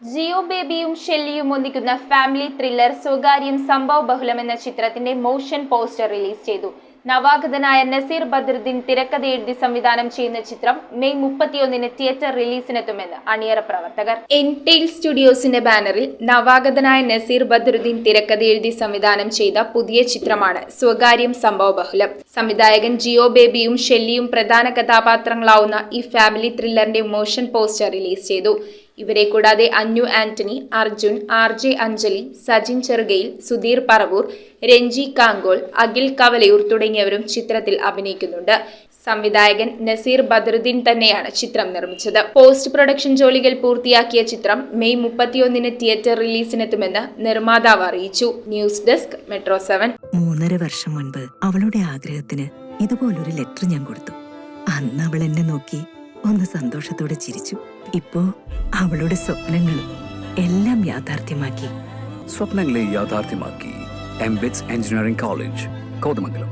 ജിയോ ബേബിയും ഷെല്ലിയും ഒന്നിക്കുന്ന family thriller സ്വകാര്യം സംഭവ ബഹുലം എന്ന ചിത്രത്തിന്റെ മോഷൻ പോസ്റ്റർ റിലീസ് ചെയ്തു. നവാഗതനായ നസീർ ബദറുദ്ദീൻ തിരക്കഥ എഴുതി സംവിധാനം ചെയ്യുന്ന ചിത്രം മെയ് 31 തിയേറ്റർ റിലീസിനെത്തുമെന്ന് അണിയറ പ്രവർത്തകർ. എൻടെയിൽ സ്റ്റുഡിയോസിന്റെ ബാനറിൽ നവാഗതനായ നസീർ ബദറുദ്ദീൻ തിരക്കഥ എഴുതി സംവിധാനം ചെയ്ത പുതിയ ചിത്രമാണ് സ്വകാര്യം സംഭവ ബഹുലം. സംവിധായകൻ ജിയോ ബേബിയും ഷെല്ലിയും പ്രധാന കഥാപാത്രങ്ങളാവുന്ന ഈ ഫാമിലി ത്രില്ലറിന്റെ മോഷൻ പോസ്റ്റർ റിലീസ് ചെയ്തു. ഇവരെ കൂടാതെ അന്നു ആന്റണി, അർജുൻ, RJ അഞ്ജലി, സജിൻ ചെറുകയിൽ, സുധീർ പറവൂർ, രഞ്ജി കാങ്കോൾ, അഖിൽ കവലയൂർ തുടങ്ങിയവരും ചിത്രത്തിൽ അഭിനയിക്കുന്നുണ്ട്. സംവിധായകൻ നസീർ ബദറുദ്ദീൻ തന്നെയാണ് ചിത്രം നിർമ്മിച്ചത്. പോസ്റ്റ് പ്രൊഡക്ഷൻ ജോലികൾ പൂർത്തിയാക്കിയ ചിത്രം മെയ് 31 തിയേറ്റർ റിലീസിനെത്തുമെന്ന് നിർമ്മാതാവ് അറിയിച്ചു. News desk metro 7. 3.5 വർഷം മുൻപ് അവളുടെ ആഗ്രഹത്തിന് ഇതുപോലൊരു ലെറ്റർ ഞാൻ കൊടുത്തു. അന്ന് അവൾ എന്നെ നോക്കി ഒന്ന് സന്തോഷത്തോടെ ചിരിച്ചു. ഇപ്പോ അവളുടെ സ്വപ്നങ്ങളും എല്ലാം യാഥാർത്ഥ്യമാക്കി. സ്വപ്നങ്ങളെ യാഥാർത്ഥ്യമാക്കി. MBITS engineering college, Kothamangalam.